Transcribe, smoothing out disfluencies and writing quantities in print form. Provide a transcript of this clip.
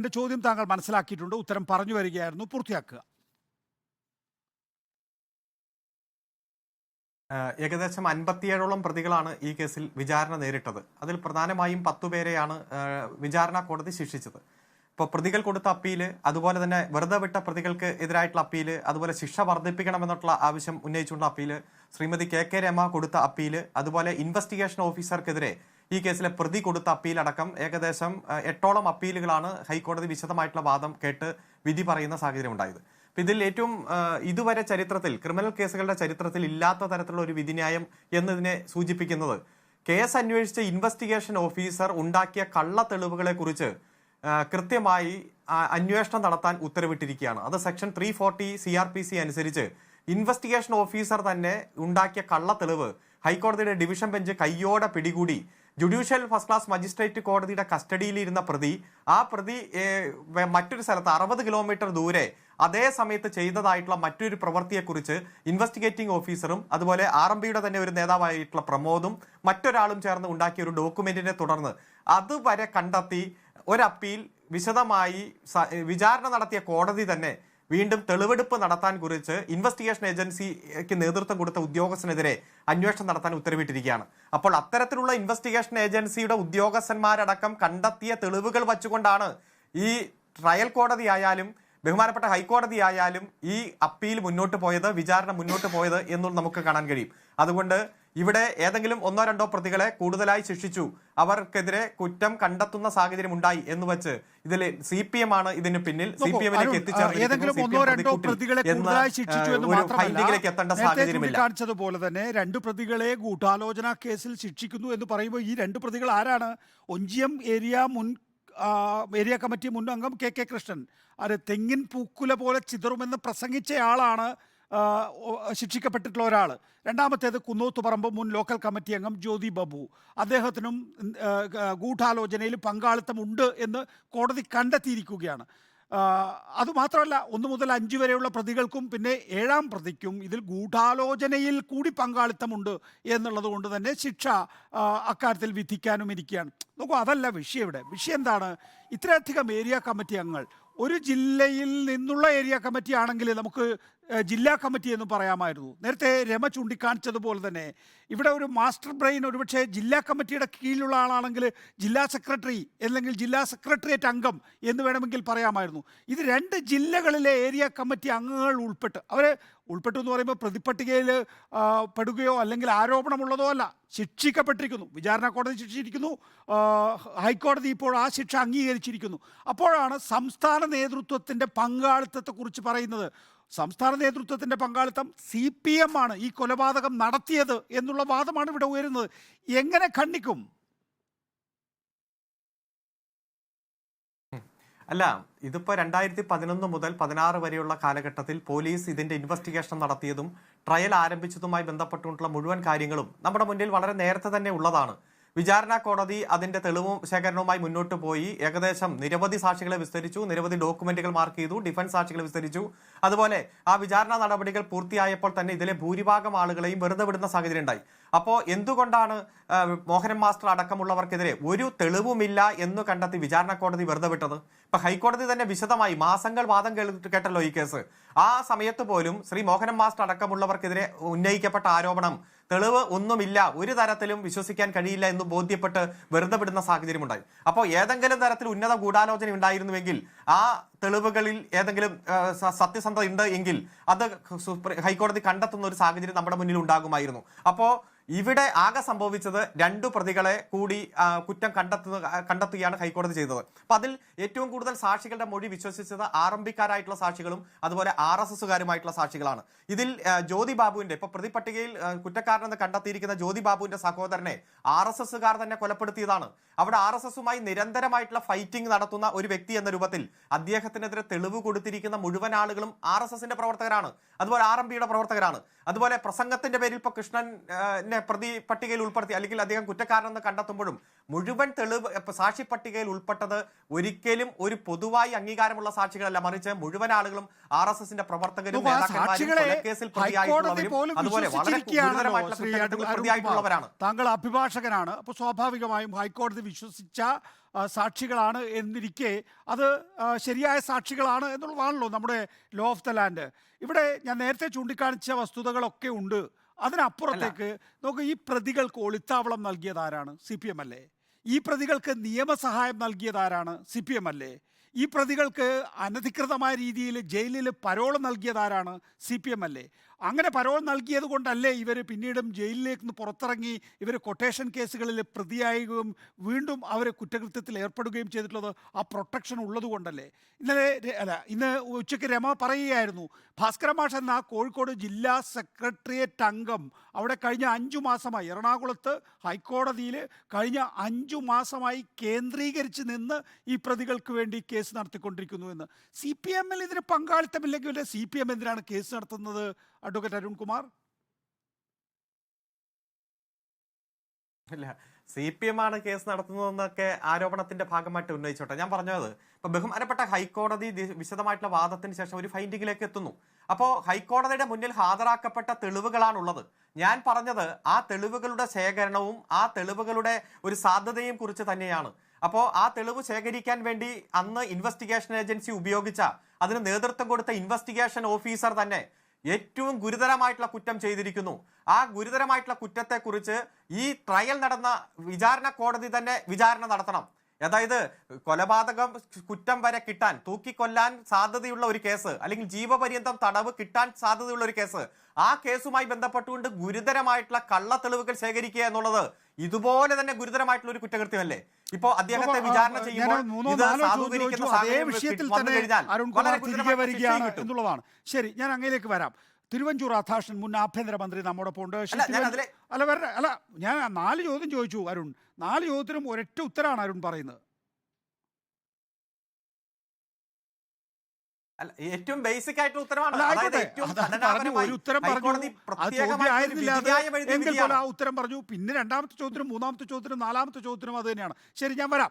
എന്റെ ചോദ്യം താങ്കൾ മനസ്സിലാക്കിയിട്ടുണ്ട്, ഉത്തരം പറഞ്ഞു വരികയായിരുന്നു, പൂർത്തിയാക്കുക. ഏകദേശം 57ഓളം പ്രതികളാണ് ഈ കേസിൽ വിചാരണ നേരിട്ടത്. അതിൽ പ്രധാനമായും 10 പേരെയാണ് വിചാരണ കോടതി ശിക്ഷിച്ചത്. ഇപ്പോൾ പ്രതികൾ കൊടുത്ത അപ്പീല്, അതുപോലെ തന്നെ വെറുതെ വിട്ട പ്രതികൾക്ക് എതിരായിട്ടുള്ള അപ്പീല്, അതുപോലെ ശിക്ഷ വർദ്ധിപ്പിക്കണമെന്നുള്ള ആവശ്യം ഉന്നയിച്ചുള്ള അപ്പീല്, ശ്രീമതി കെ രമ കൊടുത്ത അപ്പീല്, അതുപോലെ ഇൻവെസ്റ്റിഗേഷൻ ഓഫീസർക്കെതിരെ ഈ കേസിലെ പ്രതി കൊടുത്ത അപ്പീലടക്കം ഏകദേശം 8ഓളം അപ്പീലുകളാണ് ഹൈക്കോടതി വിശദമായിട്ടുള്ള വാദം കേട്ട് വിധി പറയുന്ന സാഹചര്യം ഉണ്ടായത്. ഇതിൽ ഏറ്റവും ഇതുവരെ ചരിത്രത്തിൽ, ക്രിമിനൽ കേസുകളുടെ ചരിത്രത്തിൽ ഇല്ലാത്ത തരത്തിലുള്ള ഒരു വിധിന്യായം എന്നതിനെ സൂചിപ്പിക്കുന്നത്, കേസ് അന്വേഷിച്ച ഇൻവെസ്റ്റിഗേഷൻ ഓഫീസർ ഉണ്ടാക്കിയ കള്ള തെളിവുകളെ കുറിച്ച് കൃത്യമായി അന്വേഷണം നടത്താൻ ഉത്തരവിട്ടിരിക്കുകയാണ്. അത് സെക്ഷൻ 340 CRPC അനുസരിച്ച് ഇൻവെസ്റ്റിഗേഷൻ ഓഫീസർ തന്നെ ഉണ്ടാക്കിയ കള്ള തെളിവ് ഹൈക്കോടതിയുടെ ഡിവിഷൻ ബെഞ്ച് കയ്യോടെ പിടികൂടി ജുഡീഷ്യൽ ഫസ്റ്റ് ക്ലാസ് മജിസ്ട്രേറ്റ് കോടതിയുടെ കസ്റ്റഡിയിലിരുന്ന പ്രതി, ആ പ്രതി മറ്റൊരു സ്ഥലത്ത് 60 കിലോമീറ്റർ ദൂരെ അതേ സമയത്ത് ചെയ്തതായിട്ടുള്ള മറ്റൊരു പ്രവൃത്തിയെക്കുറിച്ച് ഇൻവെസ്റ്റിഗേറ്റിംഗ് ഓഫീസറും അതുപോലെ RMBയുടെ തന്നെ ഒരു നേതാവായിട്ടുള്ള പ്രമോദും മറ്റൊരാളും ചേർന്ന് ഉണ്ടാക്കിയ ഒരു ഡോക്യുമെന്റിനെ തുടർന്ന് അതുവരെ കണ്ടെത്തി ഒരു അപ്പീൽ വിശദമായി വിചാരണ നടത്തിയ കോടതി തന്നെ വീണ്ടും തെളിവെടുപ്പ് നടത്താൻ കുറിച്ച് ഇൻവെസ്റ്റിഗേഷൻ ഏജൻസിക്ക് നേതൃത്വം കൊടുത്ത ഉദ്യോഗസ്ഥനെതിരെ അന്വേഷണം നടത്താൻ ഉത്തരവിട്ടിരിക്കുകയാണ്. അപ്പോൾ അത്തരത്തിലുള്ള ഇൻവെസ്റ്റിഗേഷൻ ഏജൻസിയുടെ ഉദ്യോഗസ്ഥന്മാരടക്കം കണ്ടെത്തിയ തെളിവുകൾ വച്ചുകൊണ്ടാണ് ഈ ട്രയൽ കോടതി ആയാലും ബഹുമാനപ്പെട്ട ഹൈക്കോടതി ആയാലും ഈ അപ്പീൽ മുന്നോട്ട് പോയത്, വിചാരണ മുന്നോട്ട് പോയത് എന്നും നമുക്ക് കാണാൻ കഴിയും. അതുകൊണ്ട് ഇവിടെ ഏതെങ്കിലും 1-2 പ്രതികളെ കൂടുതലായി ശിക്ഷിച്ചു, അവർക്കെതിരെ കുറ്റം കണ്ടെത്തുന്ന സാഹചര്യം ഉണ്ടായി എന്ന് വെച്ച് ഇതിൽ CPM ആണ് ഇതിന് പിന്നിൽ, CPMലേക്ക് എത്തേണ്ട സാഹചര്യമില്ല. കാണിച്ചതുപോലെ തന്നെ 2 പ്രതികളെ ഗൂഢാലോചന കേസിൽ ശിക്ഷിക്കുന്നു എന്ന് പറയുമ്പോൾ ഈ 2 പ്രതികൾ ആരാണ്? ഒഞ്ചിയം ഏരിയ കമ്മിറ്റി മുൻ അംഗം കെ കൃഷ്ണൻ, അത് തെങ്ങിൻ പൂക്കുല പോലെ ചിതറുമെന്ന് പ്രസംഗിച്ചയാളാണ് ശിക്ഷിക്കപ്പെട്ടിട്ടുള്ള ഒരാൾ. രണ്ടാമത്തേത് കുന്നോത്തുപറമ്പ് മുൻ ലോക്കൽ കമ്മിറ്റി അംഗം ജ്യോതി ബാബു, അദ്ദേഹത്തിനും ഗൂഢാലോചനയിൽ പങ്കാളിത്തമുണ്ട് എന്ന് കോടതി കണ്ടെത്തിയിരിക്കുകയാണ്. അതുമാത്രമല്ല, 1 മുതൽ 5 വരെയുള്ള പ്രതികൾക്കും പിന്നെ 7ാം പ്രതിക്കും ഇതിൽ ഗൂഢാലോചനയിൽ കൂടി പങ്കാളിത്തമുണ്ട് എന്നുള്ളത് കൊണ്ട് തന്നെ ശിക്ഷ അക്കാര്യത്തിൽ വിധിക്കാനും ഇരിക്കുകയാണ്. നോക്കൂ, അതല്ല വിഷയം. ഇവിടെ വിഷയം എന്താണ്? ഇത്രയധികം ഏരിയ കമ്മിറ്റി അംഗങ്ങൾ, ഒരു ജില്ലയിൽ നിന്നുള്ള ഏരിയ കമ്മിറ്റി ആണെങ്കിൽ നമുക്ക് ജില്ലാ കമ്മിറ്റി എന്ന് പറയാമായിരുന്നു. നേരത്തെ രമ ചൂണ്ടിക്കാണിച്ചതുപോലെ തന്നെ ഇവിടെ ഒരു മാസ്റ്റർ ബ്രെയിൻ ഒരുപക്ഷെ ജില്ലാ കമ്മിറ്റിയുടെ കീഴിലുള്ള ആളാണെങ്കിൽ ജില്ലാ സെക്രട്ടറി അല്ലെങ്കിൽ ജില്ലാ സെക്രട്ടേറിയറ്റ് അംഗം എന്ന് വേണമെങ്കിൽ പറയാമായിരുന്നു. ഇത് 2 ജില്ലകളിലെ ഏരിയ കമ്മിറ്റി അംഗങ്ങൾ ഉൾപ്പെട്ടു എന്ന് പറയുമ്പോൾ പ്രതിപട്ടികയിൽ പെടുകയോ അല്ലെങ്കിൽ ആരോപണമുള്ളതോ അല്ല, ശിക്ഷിക്കപ്പെട്ടിരിക്കുന്നു. വിചാരണ കോടതി ശിക്ഷിച്ചിരിക്കുന്നു, ഹൈക്കോടതി ഇപ്പോൾ ആ ശിക്ഷ അംഗീകരിച്ചിരിക്കുന്നു. അപ്പോഴാണ് സംസ്ഥാന നേതൃത്വത്തിൻ്റെ പങ്കാളിത്തത്തെക്കുറിച്ച് പറയുന്നത്. സംസ്ഥാന നേതൃത്വത്തിൻ്റെ പങ്കാളിത്തം, CPM ആണ് ഈ കൊലപാതകം നടത്തിയത് എന്നുള്ള വാദമാണ് ഇവിടെ ഉയരുന്നത്. എങ്ങനെ ഖണ്ഡിക്കും? അല്ല, ഇതിപ്പോൾ 2011 മുതൽ 16 വരെയുള്ള കാലഘട്ടത്തിൽ പോലീസ് ഇതിന്റെ ഇൻവെസ്റ്റിഗേഷൻ നടത്തിയതും ട്രയൽ ആരംഭിച്ചതുമായി ബന്ധപ്പെട്ടുള്ള മുഴുവൻ കാര്യങ്ങളും നമ്മുടെ മുന്നിൽ വളരെ നേരത്തെ തന്നെ ഉള്ളതാണ്. വിചാരണ കോടതി അതിന്റെ തെളിവും ശേഖരണവുമായി മുന്നോട്ട് പോയി ഏകദേശം നിരവധി സാക്ഷികളെ വിസ്തരിച്ചു, നിരവധി ഡോക്യുമെന്റുകൾ മാർക്ക് ചെയ്തു, ഡിഫൻസ് സാക്ഷികളെ വിസ്തരിച്ചു. അതുപോലെ ആ വിചാരണ നടപടികൾ പൂർത്തിയായപ്പോൾ തന്നെ ഇതിലെ ഭൂരിഭാഗം ആളുകളെയും വെറുതെ വിടുന്ന സാഹചര്യം ഉണ്ടായി. അപ്പോൾ എന്തുകൊണ്ടാണ് മോഹനൻ മാസ്റ്റർ അടക്കമുള്ളവർക്കെതിരെ ഒരു തെളിവുമില്ല എന്ന് കണ്ടെത്തി വിചാരണ കോടതി വെറുതെ വിട്ടത്? ഇപ്പൊ ഹൈക്കോടതി തന്നെ വിശദമായി മാസങ്ങൾ വാദം കേട്ടല്ലോ ഈ കേസ്. ആ സമയത്ത് പോലും ശ്രീ മോഹനൻ മാസ്റ്റർ അടക്കമുള്ളവർക്കെതിരെ ഉന്നയിക്കപ്പെട്ട ആരോപണം തെളിവ് ഒന്നുമില്ല, ഒരു തരത്തിലും വിശ്വസിക്കാൻ കഴിയില്ല എന്ന് ബോധ്യപ്പെട്ട് വെറുതെ വിടുന്ന സാഹചര്യം ഉണ്ടായി. അപ്പോൾ ഏതെങ്കിലും തരത്തിൽ ഉന്നത ഗൂഢാലോചന ഉണ്ടായിരുന്നുവെങ്കിൽ, ആ തെളിവുകളിൽ ഏതെങ്കിലും സത്യസന്ധത ഉണ്ട് എങ്കിൽ അത് ഹൈക്കോടതി കണ്ടെത്തുന്ന ഒരു സാഹചര്യം നമ്മുടെ മുന്നിൽ ഉണ്ടാകുമായിരുന്നു. അപ്പോൾ ഇവിടെ ആകെ സംഭവിച്ചത് 2 പ്രതികളെ കൂടി കുറ്റം കണ്ടെത്തുകയാണ് ഹൈക്കോടതി ചെയ്തത്. അപ്പൊ അതിൽ ഏറ്റവും കൂടുതൽ സാക്ഷികളുടെ മൊഴി വിശ്വസിച്ചത് RMBക്കാരായിട്ടുള്ള സാക്ഷികളും അതുപോലെ RSSകാരുമായിട്ടുള്ള സാക്ഷികളാണ്. ഇതിൽ ജ്യോതി ബാബുവിന്റെ, ഇപ്പൊ പ്രതിപട്ടികയിൽ കുറ്റക്കാരനെന്ന് കണ്ടെത്തിയിരിക്കുന്ന ജ്യോതി ബാബുവിന്റെ സഹോദരനെ RSSകാർ തന്നെ കൊലപ്പെടുത്തിയതാണ്. അവിടെ RSSുമായി നിരന്തരമായിട്ടുള്ള ഫൈറ്റിംഗ് നടത്തുന്ന ഒരു വ്യക്തി എന്ന രൂപത്തിൽ അദ്ദേഹത്തിനെതിരെ തെളിവ് കൊടുത്തിരിക്കുന്ന മുഴുവൻ ആളുകളും RSSന്റെ പ്രവർത്തകരാണ്, അതുപോലെ RMBയുടെ പ്രവർത്തകരാണ്. അതുപോലെ പ്രസംഗത്തിന്റെ പേരിൽ ഇപ്പൊ കൃഷ്ണനെ പ്രതി പട്ടികയിൽ ഉൾപ്പെടുത്തി അല്ലെങ്കിൽ അദ്ദേഹം കുറ്റക്കാരനെന്ന് കണ്ടെത്തുമ്പോഴും മുഴുവൻ തെളിവ് സാക്ഷി പട്ടികയിൽ ഉൾപ്പെട്ടത് ഒരിക്കലും ഒരു പൊതുവായി അംഗീകാരമുള്ള സാക്ഷികളല്ല, മറിച്ച് മുഴുവൻ ആളുകളും RSSന്റെ പ്രവർത്തകരും കേസിൽ പ്രതിയായിട്ടുള്ളവരും അതുപോലെ വളരെ ഗുരുതരമായിട്ടുള്ള പ്രതിയായിട്ടുള്ളവരാണ്. താങ്കൾ അഭിഭാഷകനാണ്, അപ്പോൾ സ്വാഭാവികമായും ഹൈക്കോടതി വിശ്വസിച്ച സാക്ഷികളാണ് എന്നിരിക്കെ അത് ശരിയായ സാക്ഷികളാണ് എന്നുള്ളതാണല്ലോ നമ്മുടെ ലോ ഓഫ് ദ ലാൻഡ്. ഇവിടെ ഞാൻ നേരത്തെ ചൂണ്ടിക്കാണിച്ച വസ്തുതകളൊക്കെ ഉണ്ട്. അതിനപ്പുറത്തേക്ക് നോക്കൂ, ഈ പ്രതികൾക്ക് ഒളിത്താവളം നൽകിയതാരാണ്? CPM അല്ലേ? ഈ പ്രതികൾക്ക് നിയമസഹായം നൽകിയതാരാണ്? CPM അല്ലേ? ഈ പ്രതികൾക്ക് അനധികൃതമായ രീതിയിൽ ജയിലിൽ പരോൾ നൽകിയതാരാണ്? CPM അല്ലേ? അങ്ങനെ പരോൾ നൽകിയത് കൊണ്ടല്ലേ ഇവർ പിന്നീടും ജയിലിലേക്ക് നിന്ന് പുറത്തിറങ്ങി ഇവർ കൊട്ടേഷൻ കേസുകളിൽ പ്രതിയാകുകയും വീണ്ടും അവർ കുറ്റകൃത്യത്തിൽ ഏർപ്പെടുകയും ചെയ്തിട്ടുള്ളത്? ആ പ്രൊട്ടക്ഷൻ ഉള്ളത് കൊണ്ടല്ലേ? ഇന്ന് ഉച്ചയ്ക്ക് രമ പറയുകയായിരുന്നു, ഭാസ്കര മാഷ് എന്ന കോഴിക്കോട് ജില്ലാ സെക്രട്ടേറിയറ്റ് അംഗം അവിടെ കഴിഞ്ഞ 5 മാസമായി എറണാകുളത്ത് ഹൈക്കോടതിയിൽ കഴിഞ്ഞ 5 മാസമായി കേന്ദ്രീകരിച്ച് നിന്ന് ഈ പ്രതികൾക്ക് വേണ്ടി കേസ് നടത്തിക്കൊണ്ടിരിക്കുന്നു എന്ന്. CPM ഇതിന് പങ്കാളിത്തമില്ലെങ്കിൽ CPM എന്തിനാണ് കേസ് നടത്തുന്നത്? അഡ്വക്കേറ്റ് അരുൺകുമാർ. ഇല്ല, CPM ആണ് കേസ് നടത്തുന്നതെന്നൊക്കെ ആരോപണത്തിന്റെ ഭാഗമായിട്ട് ഉന്നയിച്ചോട്ടെ. ഞാൻ പറഞ്ഞത് ഇപ്പൊ ബഹുമാനപ്പെട്ട ഹൈക്കോടതി വിശദമായിട്ടുള്ള വാദത്തിന് ശേഷം ഒരു ഫൈൻഡിങ്ങിലേക്ക് എത്തുന്നു. അപ്പോൾ ഹൈക്കോടതിയുടെ മുന്നിൽ ഹാജരാക്കപ്പെട്ട തെളിവുകളാണുള്ളത്. ഞാൻ പറഞ്ഞത് ആ തെളിവുകളുടെ ശേഖരണവും ആ തെളിവുകളുടെ ഒരു സാധ്യതയും കുറിച്ച് തന്നെയാണ്. അപ്പോൾ ആ തെളിവ് ശേഖരിക്കാൻ വേണ്ടി അന്ന് ഇൻവെസ്റ്റിഗേഷൻ ഏജൻസി ഉപയോഗിച്ച, അതിന് നേതൃത്വം കൊടുത്ത ഇൻവെസ്റ്റിഗേഷൻ ഓഫീസർ തന്നെ ഏറ്റവും ഗുരുതരമായിട്ടുള്ള കുറ്റം ചെയ്തിരിക്കുന്നു. ആ ഗുരുതരമായിട്ടുള്ള കുറ്റത്തെക്കുറിച്ച് ഈ ട്രയൽ നടന്ന വിചാരണ കോടതി തന്നെ വിചാരണ നടത്തണം. അതായത് കൊലപാതകം കുറ്റം വരെ കിട്ടാൻ, തൂക്കിക്കൊല്ലാൻ സാധ്യതയുള്ള ഒരു കേസ്, അല്ലെങ്കിൽ ജീവപര്യന്തം തടവ് കിട്ടാൻ സാധ്യതയുള്ള ഒരു കേസ്, ആ കേസുമായി ബന്ധപ്പെട്ടുകൊണ്ട് ഗുരുതരമായിട്ടുള്ള കള്ള തെളിവുകൾ ശേഖരിക്കുക എന്നുള്ളത് ഇതുപോലെ തന്നെ ഗുരുതരമായിട്ടുള്ള ഒരു കുറ്റകൃത്യമല്ലേ? ഇപ്പോ അദ്ദേഹത്തെ വിചാരണ ചെയ്യുമ്പോൾ ഇത് സാധൂകരിക്കുന്ന എന്നുള്ളതാണ്. ശരി, ഞാൻ അങ്ങയിലേക്ക് വരാം. തിരുവഞ്ചൂർ രാധാകൃഷ്ണൻ മുൻ ആഭ്യന്തരമന്ത്രി നമ്മോടൊപ്പം ഉണ്ട്. ഞാൻ 4 ചോദ്യം ചോദിച്ചു അരുൺ. 4 ചോദ്യത്തിനും ഒരൊറ്റ ഉത്തരമാണ് അരുൺ പറയുന്നത്. ഏറ്റവും ബേസിക് ആയിട്ടുള്ള ഉത്തരമാണ്. ഉത്തരം പറഞ്ഞു. പിന്നെ രണ്ടാമത്തെ ചോദ്യത്തിനും 3-ാമത്തെ ചോദ്യത്തിനും 4-ാമത്തെ ചോദ്യത്തിനും അത് തന്നെയാണ്. ശരി, ഞാൻ വരാം.